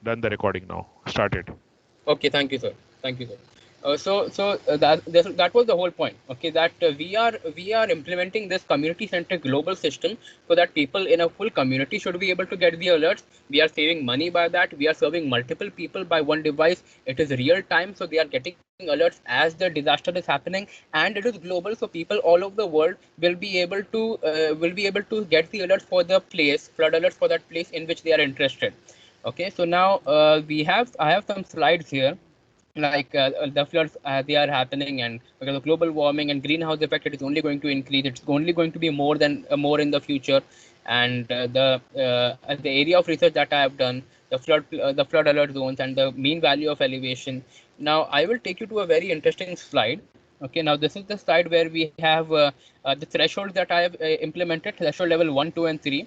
done the recording now. Started. Okay, thank you, sir. Thank you, sir. That was the whole point. Okay, that we are implementing this community-centric global system so that people in a full community should be able to get the alerts. We are saving money by that. We are serving multiple people by one device. It is real time, so they are getting alerts as the disaster is happening, and it is global, so people all over the world will be able to get the alerts for the place, flood alerts for that place in which they are interested. Okay, so now I have some slides here, like the floods they are happening, and because of global warming and greenhouse effect, it is only going to increase. It's only going to be more in the future. And the area of research that I have done, the flood alert zones and the mean value of elevation. Now I will take you to a very interesting slide. Okay, now this is the slide where we have the thresholds that I have implemented: threshold level 1, 2, and 3,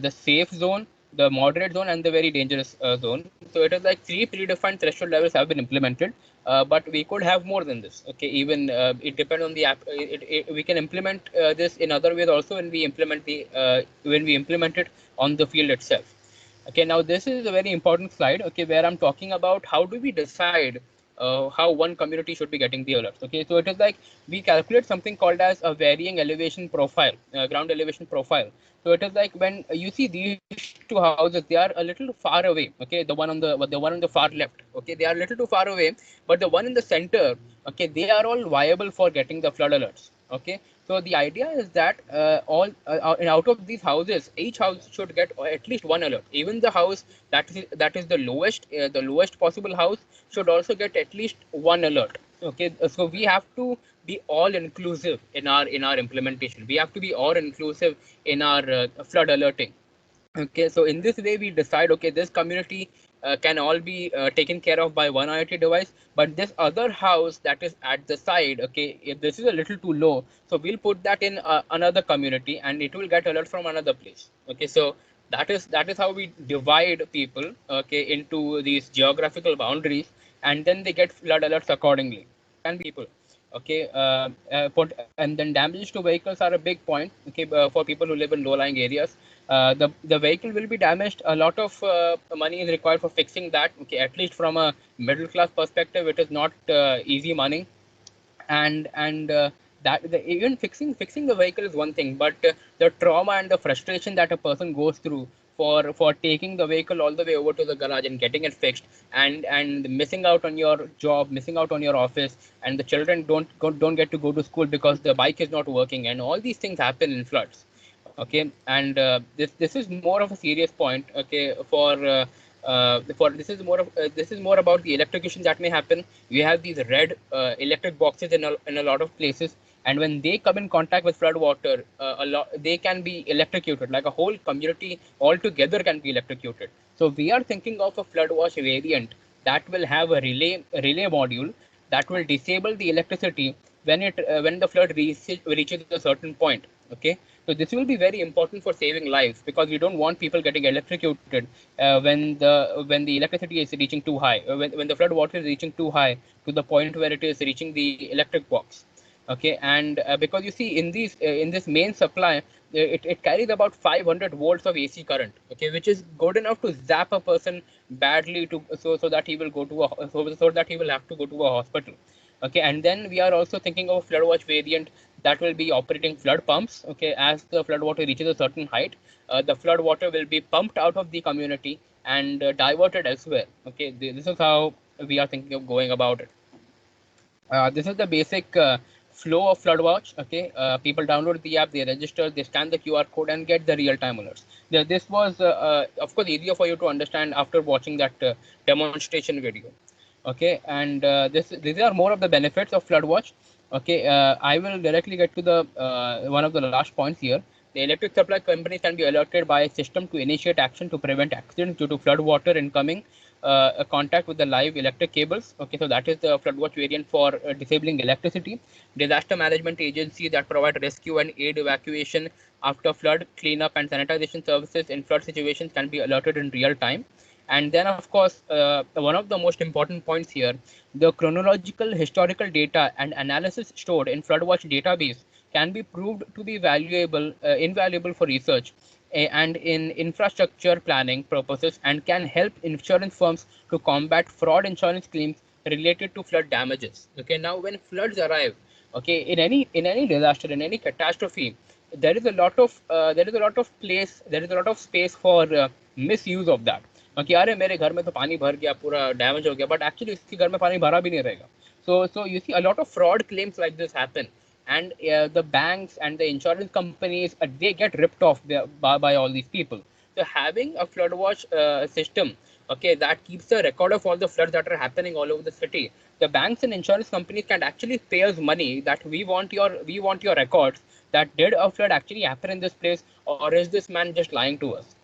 the safe zone, the moderate zone, and the very dangerous zone. So it is like three predefined threshold levels have been implemented, but we could have more than this. Okay, even it depends on the app. We can implement this in other ways also when we implement it on the field itself. Okay, now this is a very important slide. Okay, where I'm talking about how do we decide how one community should be getting the alerts. Okay, so it is like we calculate something called as a varying elevation profile, ground elevation profile. So it is like when you see these two houses, they are a little far away. Okay, the one on the far left. Okay, they are a little too far away, but the one in the center, okay, they are all viable for getting the flood alerts. Okay, so the idea is that out of these houses, each house should get at least one alert. Even the house that is the lowest possible house should also get at least one alert. Okay, so we have to be all inclusive in our implementation. We have to be all inclusive in our flood alerting. Okay, so in this way we decide, okay, this community can all be taken care of by one IoT device, but this other house that is at the side, okay, if this is a little too low, so we'll put that in another community and it will get alert from another place. Okay, so that is how we divide people, okay, into these geographical boundaries, and then they get flood alerts accordingly. Can be people. Okay, and then damages to vehicles are a big point. Okay, for people who live in low-lying areas, the vehicle will be damaged. A lot of money is required for fixing that. Okay, at least from a middle class perspective, it is not easy money. And that even fixing the vehicle is one thing, but the trauma and the frustration that a person goes through for taking the vehicle all the way over to the garage and getting it fixed, and missing out on your job, missing out on your office, and the children don't get to go to school because the bike is not working, and all these things happen in floods. Okay, and this is more of a serious point. Okay, for this is more about the electrocution that may happen. We have these red electric boxes in a lot of places, and when they come in contact with flood water, a lot they can be electrocuted. Like a whole community altogether can be electrocuted. So we are thinking of a flood watch variant that will have a relay module that will disable the electricity when the flood reaches a certain point. Okay, so this will be very important for saving lives, because we don't want people getting electrocuted when the electricity is reaching too high, when the flood water is reaching too high to the point where it is reaching the electric box. Okay, and because you see in this main supply, it carries about 500 volts of AC current. Okay, which is good enough to zap a person badly, so that he will so that he will have to go to a hospital. Okay, and then we are also thinking of a flood watch variant that will be operating flood pumps. Okay, as the flood water reaches a certain height, the flood water will be pumped out of the community and diverted elsewhere. Okay, this is how we are thinking of going about it. This is the basic flow of FloodWatch. Okay, people download the app, they register, they scan the QR code, and get the real-time alerts. This was, of course, easier for you to understand after watching that demonstration video. Okay, and these are more of the benefits of FloodWatch. Okay, I will directly get to the one of the last points here. The electric supply companies can be alerted by a system to initiate action to prevent accidents due to flood water incoming a contact with the live electric cables. Okay, so that is the FloodWatch variant for disabling electricity. Disaster management agencies that provide rescue and aid evacuation after flood, cleanup, and sanitization services in flood situations can be alerted in real time. And then, of course, one of the most important points here, the chronological historical data and analysis stored in FloodWatch database can be proved to be invaluable for research, and in infrastructure planning purposes, and can help insurance firms to combat fraud insurance claims related to flood damages. Okay, now when floods arrive, okay, in any disaster, in any catastrophe, there is a lot of space for misuse of that. Okay, अरे मेरे घर में तो पानी भर गया, पूरा damage हो गया, but actually इसके घर में पानी भरा भी नहीं रहेगा. So you see a lot of fraud claims like this happen, and the banks and the insurance companies, they get ripped off by all these people. So having a flood watch system, okay, that keeps a record of all the floods that are happening all over the city, the banks and insurance companies can actually pay us money that we want your records, that did a flood actually happen in this place, or is this man just lying to us?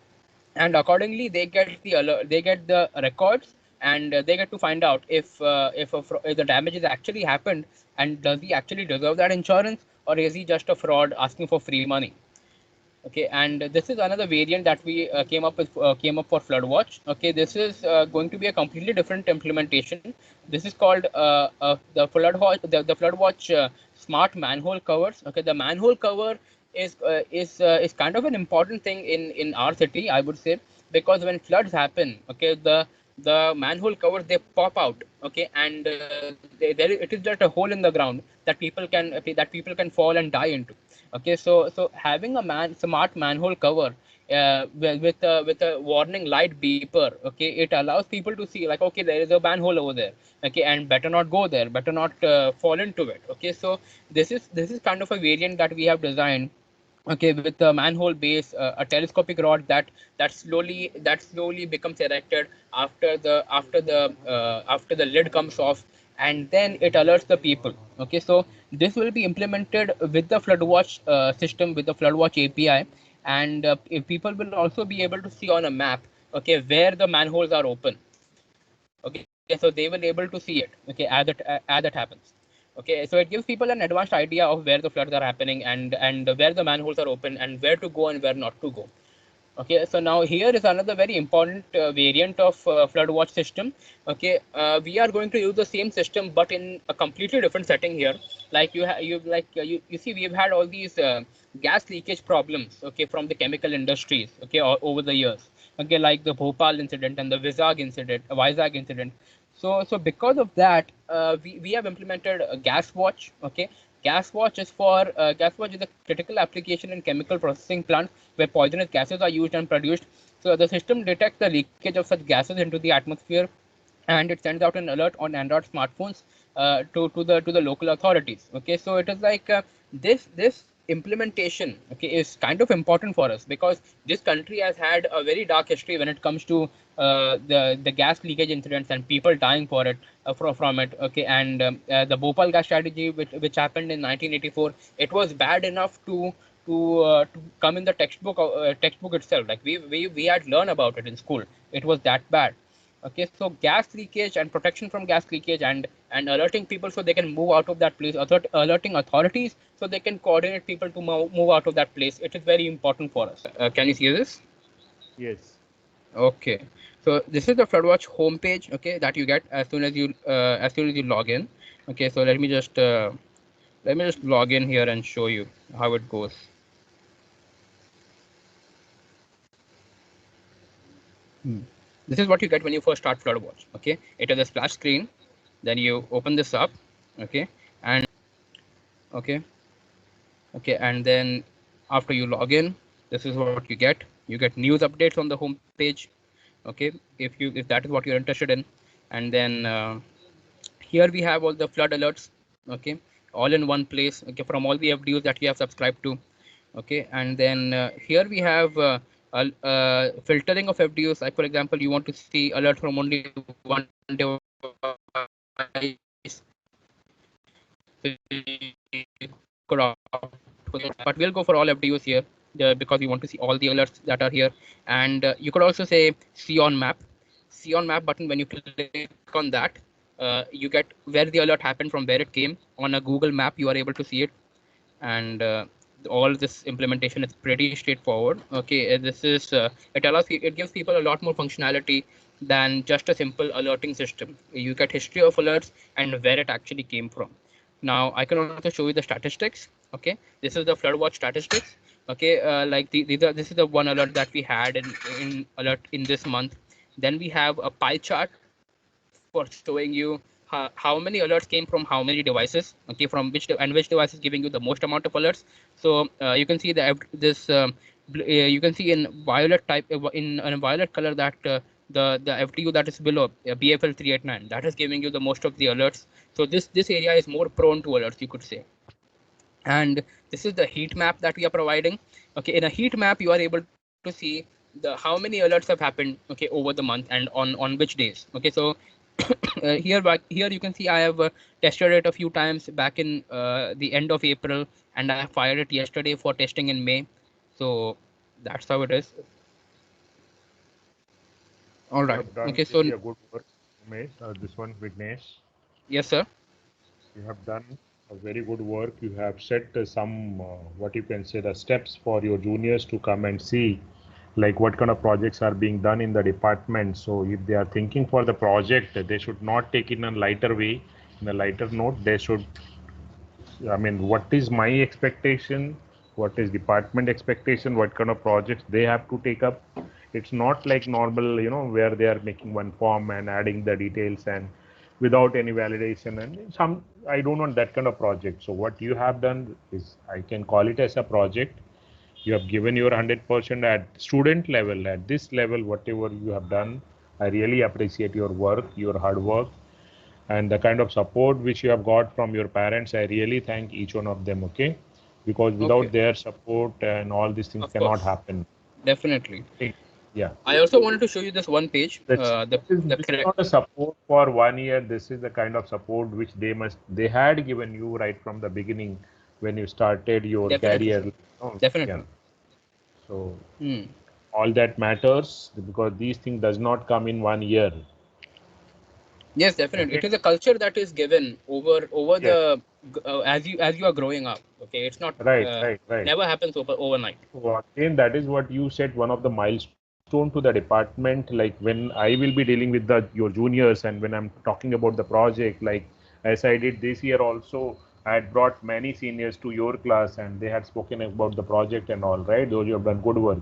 And accordingly they get the alert, they get the records, and they get to find out if the damage has actually happened, and does he actually deserve that insurance, or is he just a fraud asking for free money. Okay, and this is another variant that we came up for floodwatch. Okay, this is going to be a completely different implementation. This is called the floodwatch smart manhole covers. Okay, the manhole cover is kind of an important thing in our city, I would say, because when floods happen, okay, the manhole covers, they pop out. Okay, and it is just a hole in the ground that people can fall and die into. Okay, so having a smart manhole cover with a warning light beeper, okay, it allows people to see, like, okay, there is a manhole over there, okay, and better not go there, better not fall into it. Okay, so this is kind of a variant that we have designed, okay, with the manhole base, a telescopic rod that slowly becomes erected after the lid comes off, and then it alerts the people. Okay, so this will be implemented with the floodwatch system, with the floodwatch API, and if people will also be able to see on a map, okay, where the manholes are open. Okay, so they will able to see it, okay, as it happens. Okay, so it gives people an advanced idea of where the floods are happening, and where the manholes are open, and where to go and where not to go. Okay, so now here is another very important variant of flood watch system. Okay, we are going to use the same system, but in a completely different setting here. Like you see, we've had all these gas leakage problems, okay, from the chemical industries, okay, over the years. Okay, like the Bhopal incident and the Vizag incident. So because of that, we have implemented a gas watch. Okay, gas watch is a critical application in chemical processing plants where poisonous gases are used and produced. So the system detects the leakage of such gases into the atmosphere, and it sends out an alert on Android smartphones to the local authorities. Okay, so it is like this implementation, okay, is kind of important for us, because this country has had a very dark history when it comes to the gas leakage incidents and people dying for it from it. Okay, and the Bhopal gas strategy, which happened in 1984, it was bad enough to come in the textbook itself. Like we had learned about it in school. It was that bad. Okay, so gas leakage and protection from gas leakage, and alerting people so they can move out of that place, alerting authorities so they can coordinate people to move out of that place. It is very important for us. Can you see this? Yes. Okay, so this is the floodwatch homepage, okay, that you get as soon as you log in. Okay, so let me just log in here and show you how it goes. This is what you get when you first start floodwatch. Okay, it is a splash screen. Then you open this up. Okay, and okay, and then after you log in, this is what you get. You get news updates on the home page. Okay, if that is what you're interested in, and then here we have all the flood alerts. Okay, all in one place. Okay, from all the FDUs that you have subscribed to. Okay, and then here we have filtering of FDUs. Like, for example, you want to see alert from only one device, but we'll go for all FDUs here because we want to see all the alerts that are here. And you could also say see on map button. When you click on that, you get where the alert happened, from where it came. On a Google map, you are able to see it. And all this implementation is pretty straightforward. Okay, it gives people a lot more functionality than just a simple alerting system. You get history of alerts and where it actually came from. Now I can also show you the statistics. Okay, this is the floodwatch statistics. Okay, this is the one alert that we had in alert in this month. Then we have a pie chart for showing you how many alerts came from how many devices. Okay, from which device is giving you the most amount of alerts. So you can see that this you can see in violet type in a violet color that the FTU that is below BFL 389, that is giving you the most of the alerts. So this area is more prone to alerts, you could say. And this is the heat map that we are providing. Okay, in a heat map you are able to see the how many alerts have happened, okay, over the month and on which days. Okay, so here you can see I have tested it a few times back in the end of April, and I fired it yesterday for testing in May. So that's how it is. All You right. have done Okay, so really a good work, Umesh. This one, Vignesh. yes sir. You have done a very good work. You have set some, what you can say, the steps for your juniors to come and see, like what kind of projects are being done in the department. So if they are thinking for the project, they should not take it in a lighter way, in a lighter note. They should, I mean, what is my expectation? What is department expectation? What kind of projects they have to take up? It's not like normal, where they are making one form and adding the details and without any validation. And I don't want that kind of project. So what you have done is, I can call it as a project. You have given your 100% at student level, at this level, whatever you have done. I really appreciate your work, your hard work, and the kind of support which you have got from your parents. I really thank each one of them. Okay, because Okay, without their support and all these things of cannot course, happen. definitely. Okay. Yeah, I also wanted to show you this one page, that's the this is correct. not a support for 1 year. This is the kind of support which they had given you right from the beginning when you started your Definitely, career. sir. Yeah, Definitely. so Hmm. all that matters, because these things does not come in 1 year. Yes, definitely. Okay. It is a culture that is given over Yes. as you are growing up. Okay, it's not Right, right, right. never happens overnight. So again, that is what you said, one of the milestone to the department. Like when I will be dealing with your juniors, and when I'm talking about the project, like as I did this year also, I had brought many seniors to your class, and they had spoken about the project and all, right? Those you have done good work.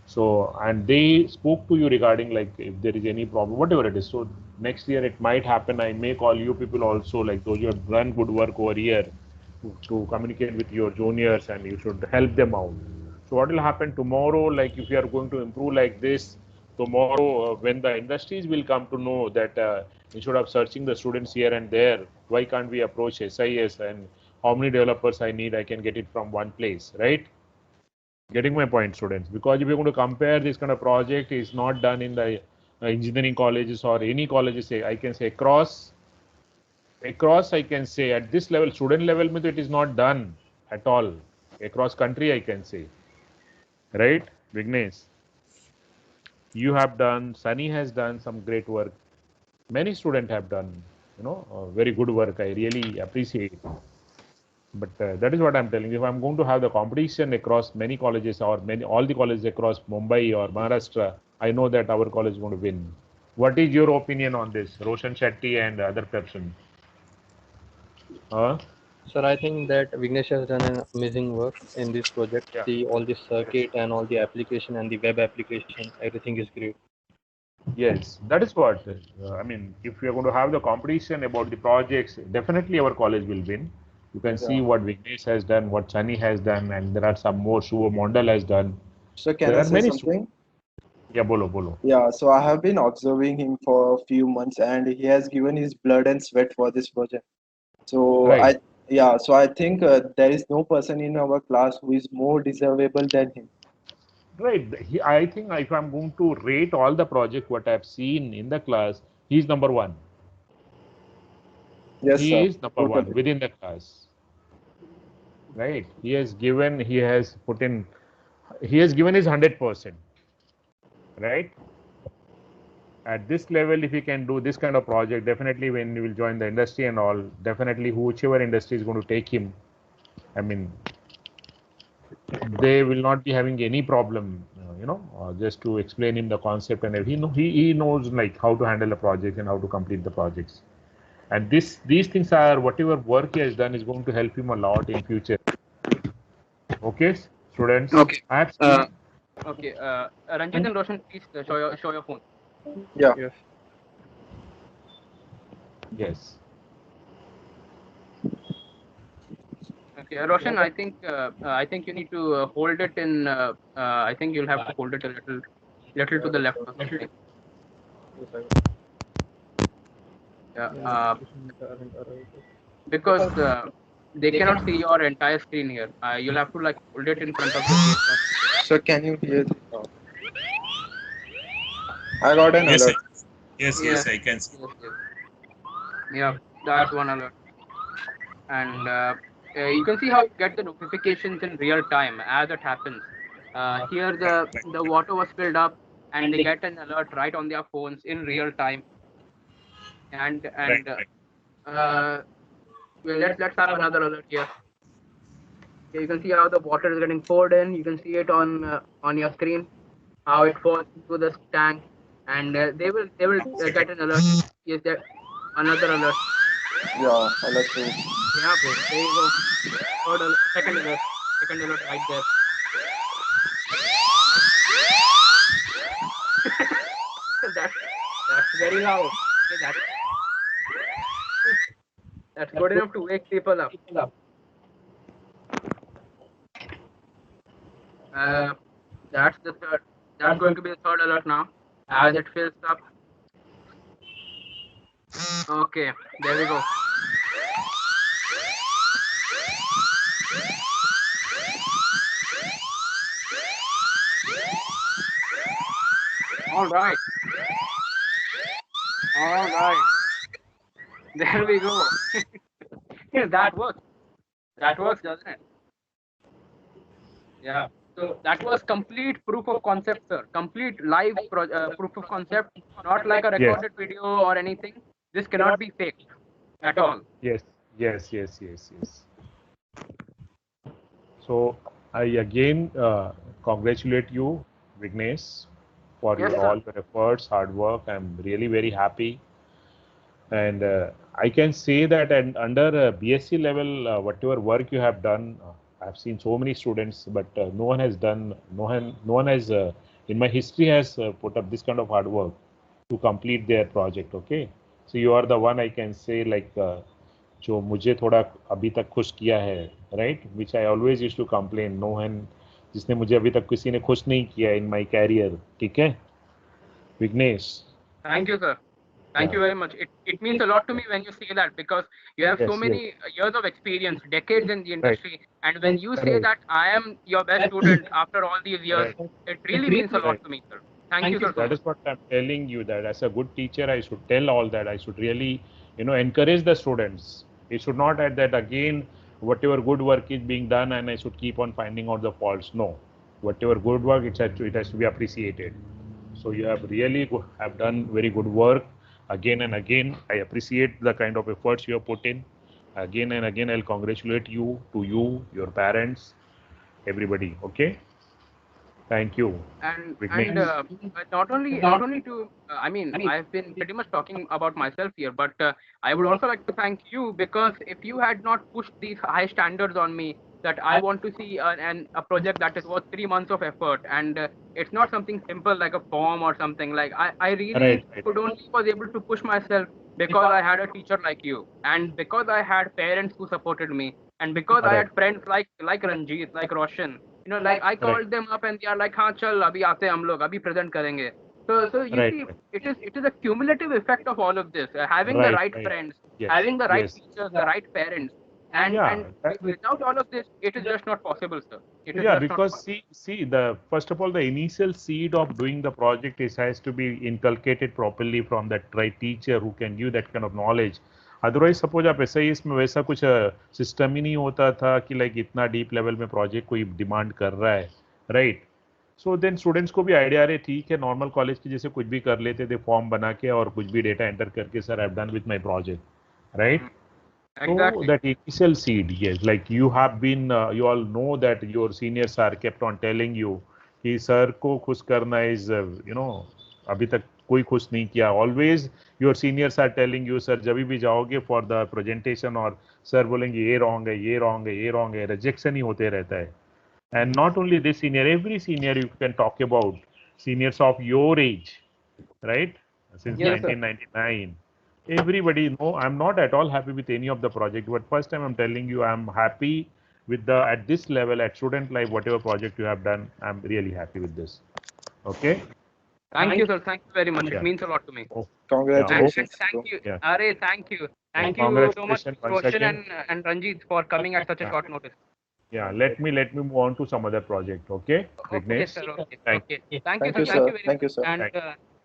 So, and they spoke to you regarding like if there is any problem, whatever it is. So next year it might happen. I may call you people also, like those you have done good work over here, to communicate with your juniors, and you should help them out. So what will happen tomorrow? Like if you are going to improve like this, tomorrow when the industries will come to know that instead of searching the students here and there, why can't we approach SIS, and how many developers I need, I can get it from one place, right? Getting my point, students? Because if you're going to compare this kind of project, is not done in the engineering colleges or any colleges. Say I can say across I can say at this level, student level, it is not done at all across country. I can say, right, Vignesh? You have done. Sunny has done some great work. Many students have done, very good work. I really appreciate. But that is what I'm telling you. If I'm going to have the competition across many colleges, or all the colleges across Mumbai or Maharashtra, I know that our college is going to win. What is your opinion on this, Roshan Shetty and other person? Huh? Sir, I think that Vignesh has done an amazing work in this project. Yeah. See all the Yes. circuit and all the application and the web application, everything is great. Yes, that is what. I mean, if we are going to have the competition about the projects, definitely our college will win. You can see Yeah. what Vignesh has done, what Sunny has done, and there are some more. Shubha Mondal has done. So can There I are say many something? students. Yeah, bolo, bolo. Yeah, so I have been observing him for a few months and he has given his blood and sweat for this project. So Right. I think there is no person in our class who is more deservable than him. Right. I think if I'm going to rate all the project what I've seen in the class, he's number one. Yes, He sir. is number one Totally. within the class. Right. He has given his 100%. Right. At this level, if he can do this kind of project, definitely when he will join the industry and all, definitely whichever industry is going to take him, I mean, they will not be having any problem, just to explain him the concept, and he knows like how to handle a project and how to complete the projects. And these things are whatever work he has done is going to help him a lot in future. Okay, students. Okay. I have seen, Okay. Ranjit and Roshan, please show your phone. Yeah. Yes. yes. Okay, Roshan, I think you need to hold it in. I think you'll have to hold it a little to the left or something. Yes, I will. Yeah. Notification aren't arrived. Because they cannot see your entire screen here. You'll have to like hold it in front of the face. So can you hear this now? I got an Yes, alert. yes, I can see. Yes. Yeah, that's one alert. And you can see how you get the notifications in real time as it happens. Here the water was filled up, and they get an alert right on their phones in real time. And Right. well, let's have another alert here. Okay, you can see how the water is getting poured in. You can see it on your screen, how it falls into the tank, and they will get an alert. Yes, there another alert. Yeah, alert too. Yeah, bro. There you go. Second alert right there. That's very loud. Okay, that's good enough to wake people up. That's the third. That's going to be the third alert now, as it fills up. Okay, there we go. All right. There we go. That works. That works, doesn't it? Yeah. So that was complete proof of concept, sir. Complete live proof of concept, not like a recorded video or anything. This cannot be faked at all. Yes. So I again congratulate you, Vignesh, for Yes, sir. all your efforts, hard work. I'm really very happy, and I can say that and under BSc level, whatever work you have done, I've seen so many students, but no one has in my history has put up this kind of hard work to complete their project. Okay, so you are the one I can say like. जो मुझे थोड़ा अभी तक खुश किया है, right, which I always use to complain, no हैन जिसने मुझे अभी तक किसी ने खुश नहीं किया इन माय कैरियर. ठीक है Vighnesh? Thank you, sir. Thank you very much. It means a lot to me when you say that, because you have so many years of experience, decades in the industry, and when you say that I am your best student after all these years, it really means a lot to me, sir. Thank you, sir. That is what I'm telling you, that as a good teacher I should tell all that. I should really encourage the students. It should not add that again whatever good work is being done and I should keep on finding out the faults. No, whatever good work, it has to be appreciated. So you have really have done very good work again and again. I appreciate the kind of efforts you have put in. Again and again, I'll congratulate you, your parents, everybody. Okay. Thank you. And Vignesh. not only to I mean, I've been pretty much talking about myself here, but I would also like to thank you, because if you had not pushed these high standards on me, that I want to see a project that is worth 3 months of effort, and it's not something simple like a form or something, like I really could only was able to push myself because I had a teacher like you, and because I had parents who supported me, and because I had friends like Ranjit, like Roshan. Like I called them up and they are like, हाँ चल अभी आते हैं हम लोग, अभी present करेंगे. So you see, it is a cumulative effect of all of this. Having the right friends, having the right teachers, the right parents, and without all of this, it is just not possible, sir. Because see, first of all, the initial seed of doing the project has to be inculcated properly from that right teacher who can give that kind of knowledge. Otherwise suppose आप ऐसा ही इसमें वैसा कुछ system ही नहीं होता था कि like इतना डीप लेवल में प्रोजेक्ट कोई डिमांड कर रहा है, राइट. सो देन स्टूडेंट्स को भी आइडिया रहे ठीक है नॉर्मल कॉलेज के जैसे कुछ भी कर लेते थे, फॉर्म बना के और कुछ भी डेटा एंटर करके sir I have done with my project, right. So that initial seed, yes, like you have been, you all know that your seniors are kept on telling you कि sir को खुश करना is, अभी तक कोई खुश नहीं किया. Always your seniors are telling you, sir जब भी जाओगे for the presentation और सर बोलेंगे ये wrong है, ये wrong है, ये wrong है, rejection ही होते रहता है. And not only this senior, every senior you can talk about, seniors of your age, right? Since Yes, sir. 1999. Everybody, no, I'm not at all happy with any of the project, but first time I'm telling you, I'm happy with the, at this level, at Student Life, whatever project you have done, I'm really happy with this. Okay? Thank you, sir. Thank you very much. Yeah. It means a lot to me. Oh, Congratulations. And bro. thank you, Yeah. Are, thank you. Thank you so much, Congratulations once Roshan again. and Ranjit, for coming at such a Yeah. short notice. Yeah, let me move on to some other project. Okay, Okay, Vignesh? sir. Okay. Thank Okay. Thank you, Thank sir. you, Thank you sir. very Thank you, much. sir. And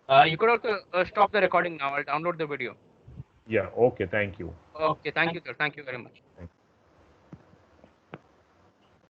Thank- you could also stop the recording now. I'll download the video. Yeah, okay, thank you. Okay. Thank you, sir. Thank you very much.